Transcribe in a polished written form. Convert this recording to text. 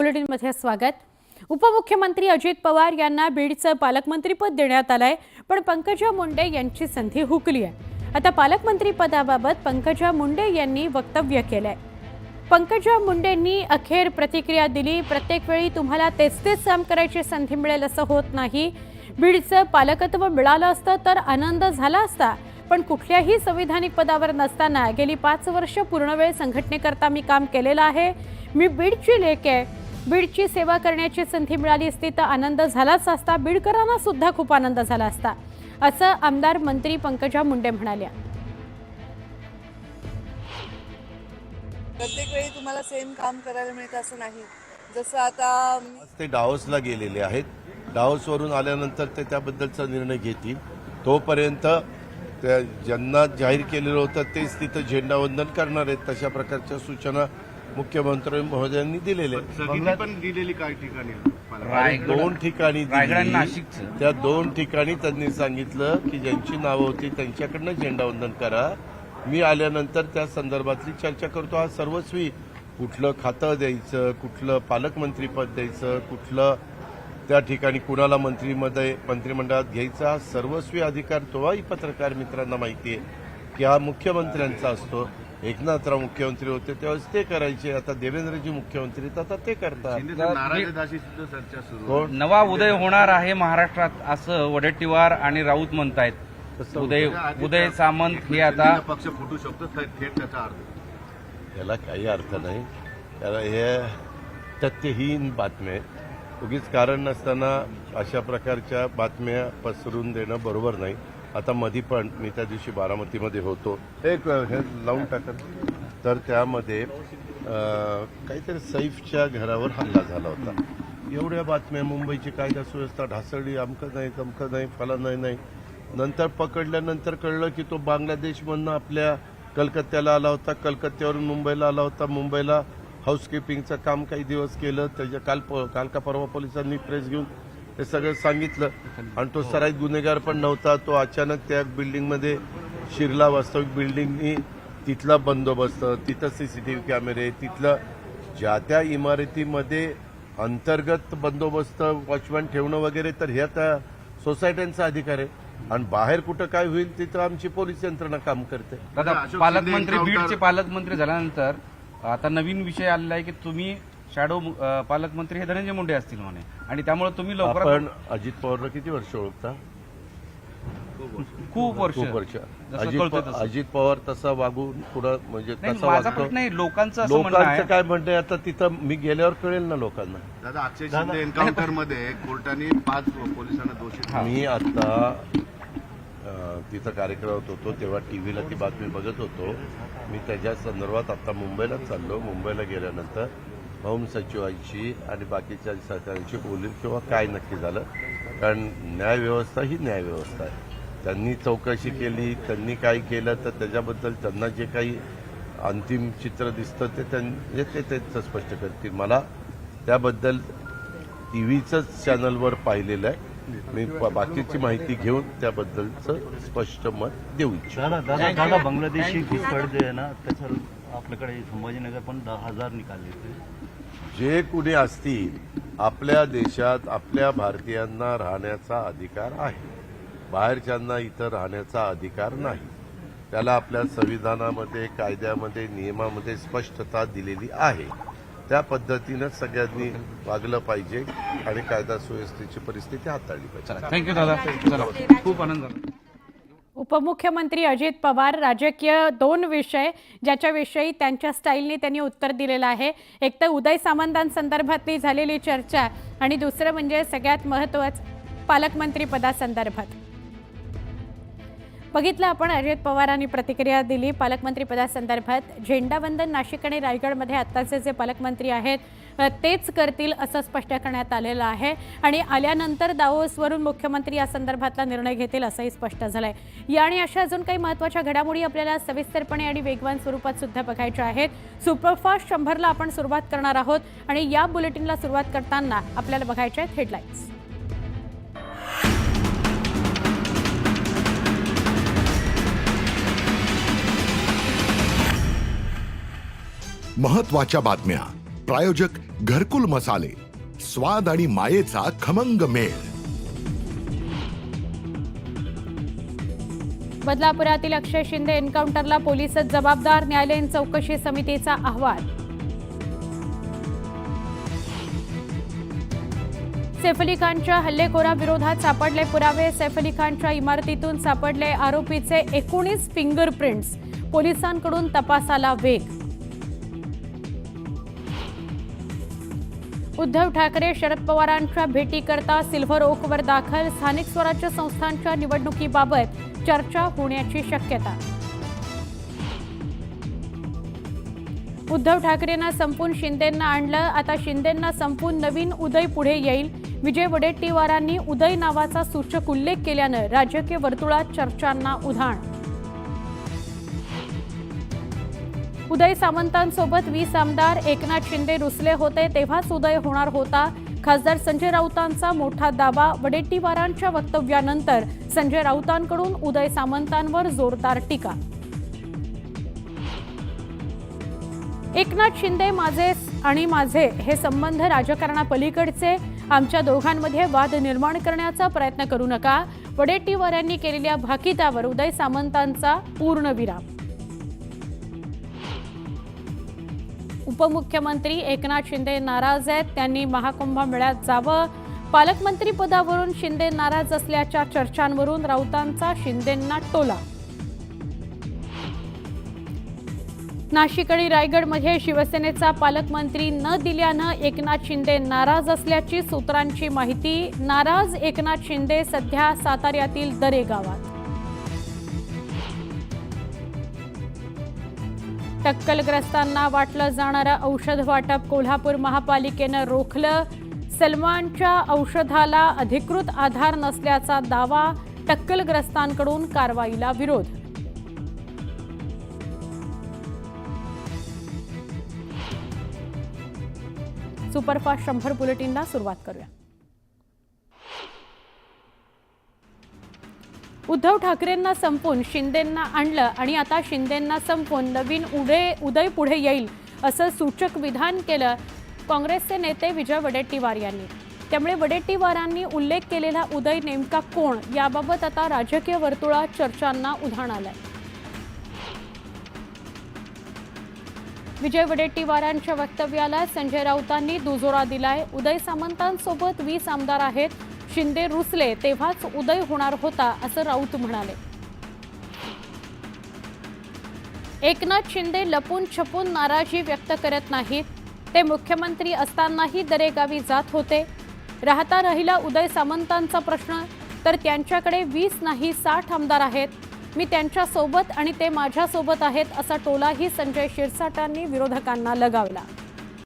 बुलेटिनमध्ये स्वागत। उपमुख्यमंत्री अजित पवार यांना बीडचं पालकमंत्रीपद देण्यात आलंय, पण पंकजा मुंडे यांची संधी हुकली आहे। आता पालकमंत्री पदाबाबत पंकजा मुंडे यांनी वक्तव्य केलंय। पंकजा मुंडेंनी अखेर प्रतिक्रिया दिली। प्रत्येक वेळी तुम्हाला तेच काम करायची संधी मिळेल असं होत नाही। बीडचं पालकत्व मिळालं असतं तर आनंद झाला असता, पण कुठल्याही संविधानिक पदावर नसताना गेली 5 वर्ष पूर्णवेळ संघटनेकरता मी काम केलेलं आहे। मी बीडची लेक आहे। बीडची सेवा करण्याची संधी मिळाली असती तर आनंद झालाच असता। बीडकरांना सुद्धा खूप आनंद झाला असता, असं आमदार मंत्री पंकजा मुंडे म्हणाल्या। प्रत्येक वेळी तुम्हाला सेम काम करायला मिळतं असं नाही। जसं आता ते डावोसला गेलेले आहेत। डावोसवरून आल्यानंतर ते त्याबद्दलचा निर्णय घेतील। तोपर्यंत त्या ज्यांना जाहीर केलेलं होतं तेच तिथं झेंडावंदन करणार आहेत। तशा प्रकारच्या सूचना मुख्यमंत्री महोदयांनी दिलेल्या पण दिलेली काही ठिकाणी 2 ठिकाणी त्या 2 ठिकाणी त्यांनी सांगितलं की ज्यांची नावं होती त्यांच्याकडनं झेंडावंदन करा। मी आल्यानंतर त्या संदर्भातली चर्चा करतो। हा सर्वस्वी कुठलं खातं द्यायचं, कुठलं पालकमंत्रीपद द्यायचं, कुठलं त्या ठिकाणी कुणाला मंत्रिमंडळात घ्यायचा, सर्वस्वी अधिकार तोही पत्रकार मित्रांना माहिती आहे की हा मुख्यमंत्र्यांचा असतो। एकनाथराव मुख्यमंत्री होते तेव्हाच ते करायचे। आता देवेंद्रजी मुख्यमंत्री आता ते करतात। नवा उदय होणार आहे महाराष्ट्रात असं वडेट्टीवार आणि राऊत म्हणतायत। उदय सामंत हे आता पक्ष फुटू शकतो थेट त्याचा अर्थ। याला काही अर्थ नाही। त्याला हे तथ्यहीन बातम्या आहेत। उगीच कारण नसताना अशा प्रकारच्या बातम्या पसरून देणं बरोबर नाही। आता मधी पण मी त्या दिवशी बारामतीमध्ये होतो, एक हे लावून टाकत तर त्यामध्ये काहीतरी सैफच्या घरावर हल्ला झाला होता। एवढ्या बातम्या, मुंबईची कायदा सुव्यवस्था ढासळली, अमकं नाही तमकं नाही फलान नाही। नंतर पकडल्यानंतर कळलं की तो बांगलादेशमधनं आपल्या कलकत्त्याला आला होता, कलकत्त्यावरून मुंबईला आला होता। मुंबईला हाऊसकीपिंगचं काम काही दिवस केलं। त्याच्या काल का परवा पोलिसांनी प्रेस घेऊन ते सगळं सांगितलं आणि तो सराईत गुन्हेगार पण नव्हता। तो अचानक त्या बिल्डिंगमध्ये शिरला। वास्तविक बिल्डिंगनी तिथला बंदोबस्त, तिथं सीसीटीव्ही कॅमेरे, तिथलं ज्या त्या इमारतीमध्ये अंतर्गत बंदोबस्त वॉचमॅन ठेवणं वगैरे, तर ह्या त्या सोसायट्यांचा अधिकार आहे। आणि बाहेर कुठं काय होईल तिथं आमची पोलीस यंत्रणा काम करते। पालकमंत्री बीडचे पालकमंत्री झाल्यानंतर आता नवीन विषय आलेला आहे की तुम्ही शॅडो पालकमंत्री हे धनंजय मुंडे असतील म्हणे, आणि त्यामुळे तुम्ही लवकर आपण अजित पवारला किती वर्ष ओळखता? खूप वर्ष अजित पवार तसा वागून पुढं म्हणजे तसा माझा वागतो नाही। लोकांचं काय म्हणणं आता तिथं मी गेल्यावर कळेल ना लोकांना। दादा अक्षय शिंदे एन्काउंटर मध्ये कोर्टाने 5 पोलिसांना दोषी। मी आता तिथं कार्यक्रमात होतो तेव्हा टीव्हीला ती बातमी बघत होतो। मी त्याच्या संदर्भात आता मुंबईला चाललो। मुंबईला गेल्यानंतर होम सचिवांशी आणि बाकीच्या सरकारांशी बोलील किंवा काय नक्की झालं, कारण न्यायव्यवस्था ही न्यायव्यवस्था आहे। त्यांनी चौकशी केली, त्यांनी काय केलं तर त्याच्याबद्दल त्यांना जे काही अंतिम चित्र दिसतं ते त्यांचं स्पष्ट करतील। मला त्याबद्दल टीव्हीचंच चॅनलवर पाहिलेलं आहे। मी बाकीची माहिती घेऊन त्याबद्दलचं स्पष्ट मत देऊ इच्छितो। दादा बांगलादेशी घुसखोरते आहे ना, त्याचं आपल्याकडे संभाजीनगर पण 10,000 निकाले। जे कुणी असतील आपल्या देशात आपल्या भारतीयांना राहण्याचा अधिकार आहे। बाहेरच्यांना इथं राहण्याचा अधिकार नाही। त्याला आपल्या संविधानामध्ये, कायद्यामध्ये, नियमामध्ये स्पष्टता दिलेली आहे। त्या पद्धतीनं सगळ्यांनी वागलं पाहिजे आणि कायदा सुव्यवस्थेची परिस्थिती हाताळली पाहिजे। थँक्यू दादा, खूप आनंद झाला। उपमुख्यमंत्री अजित पवार राजकीय 2 विषय ज्याच्याविषयी त्यांच्या स्टाईलने त्यांनी उत्तर दिलेलं आहे। एक तर उदय सामंतांसंदर्भातली झालेली चर्चा आणि दुसरं म्हणजे सगळ्यात महत्त्वाचं पालकमंत्री पदासंदर्भात बघितलं आपण। अजित पवारांनी प्रतिक्रिया दिली पालकमंत्री पदासंदर्भात। झेंडावंदन नाशिक आणि रायगडमध्ये आत्ताचे जे पालकमंत्री आहेत तेच करतील असं स्पष्ट करण्यात आलेलं आहे। आणि आल्यानंतर दावोसवरून मुख्यमंत्री या संदर्भातला निर्णय घेतील असंही स्पष्ट झालंय। या आणि अशा अजून काही महत्त्वाच्या घडामोडी आपल्याला सविस्तरपणे आणि वेगवान स्वरूपात सुद्धा बघायच्या आहेत। सुपरफास्ट 100ला आपण सुरुवात करणार आहोत आणि या बुलेटिनला सुरुवात करताना आपल्याला बघायच्या आहेत हेडलाईन्स। महत्त्वाच्या बातम्या प्रायोजक घरकुल मसाले, स्वाद आणि मायेचा खमंग मेळ. बदलापुरातील अक्षय शिंदे एन्काउंटरला पोलीसच जबाबदार, न्यायालयीन चौकशी समितीचा अहवाल. सैफ अली खानच्या हल्लेखोराविरोधात सापडले पुरावे, सैफ अली खानच्या इमारतीतून सापडले आरोपीचे 19 फिंगरप्रिंट्स, पोलिसांकडून तपासाला वेग. उद्धव ठाकरे शरद पवारांच्या भेटीकरता सिल्व्हर ओकवर दाखल, स्थानिक स्वराज्य संस्थांच्या निवडणुकीबाबत चर्चा होण्याची शक्यता. उद्धव ठाकरेंना संपून शिंदेंना आणलं, आता शिंदेंना संपून नवीन उदय पुढे येईल. विजय वडेट्टीवारांनी उदय नावाचा सूचक उल्लेख केल्यानं राजकीय वर्तुळात चर्चांना उधाण. उदय सामंतांसोबत 20 आमदार, एकनाथ शिंदे रुसले होते तेव्हाच उदय होणार होता. खासदार संजय राऊतांचा मोठा दावा, वडेट्टीवारांच्या वक्तव्यानंतर संजय राऊतांकडून उदय सामंतांवर जोरदार टीका. एकनाथ शिंदे माझे आणि माझे हे संबंध राजकारणापलीकडचे, आमच्या दोघांमध्ये वाद निर्माण करण्याचा प्रयत्न करू नका. वडेट्टीवारांनी केलेल्या भाकितावर उदय सामंतांचा पूर्णविराम. उपमुख्यमंत्री एकनाथ शिंदे नाराज आहेत, त्यांनी महाकुंभमेळ्यात जावं. पालकमंत्री पदावरून शिंदे नाराज असल्याच्या चर्चांवरून राऊतांचा शिंदेंना टोला. नाशिक आणि रायगडमध्ये शिवसेनेचा पालकमंत्री न दिल्यानं एकनाथ शिंदे नाराज असल्याची सूत्रांची माहिती. नाराज एकनाथ शिंदे सध्या साताऱ्यातील दरे गावात. टक्कलग्रस्तांना वाटलं जाणारं औषध वाटप कोल्हापूर महापालिकेनं रोखलं. सलमानच्या औषधाला अधिकृत आधार नसल्याचा दावा, टक्कलग्रस्तांकडून कारवाईला विरोध. सुपरफास्ट 100 बुलेटिनला सुरुवात करूया. उद्धव ठाकरेंना संपून शिंदेंना आणलं आणि आता शिंदेंना संपून नवीन उदय पुढे येईल असं सूचक विधान केलं काँग्रेसचे नेते विजय वडेट्टीवार यांनी. त्यामुळे वडेट्टीवारांनी उल्लेख केलेला उदय नेमका कोण, याबाबत आता राजकीय वर्तुळात चर्चांना उधाण आलंय. विजय वडेट्टीवारांच्या वक्तव्याला संजय राऊतांनी दुजोरा दिलाय. उदय सामंतांसोबत 20 आमदार आहेत, शिंदे रुसले तेव्हाच उदय होणार होता असं राऊत म्हणाले. एकनाथ शिंदे लपून छपून नाराजी व्यक्त करत नाहीत, ते मुख्यमंत्री असतानाही दरेगावी जात होते. राहता राहिला उदय सामंतांचा प्रश्न, तर त्यांच्याकडे 20 नाही 60 आमदार आहेत. मी त्यांच्यासोबत आणि ते माझ्यासोबत आहेत असा टोलाही संजय शिरसाटांनी विरोधकांना लगावला.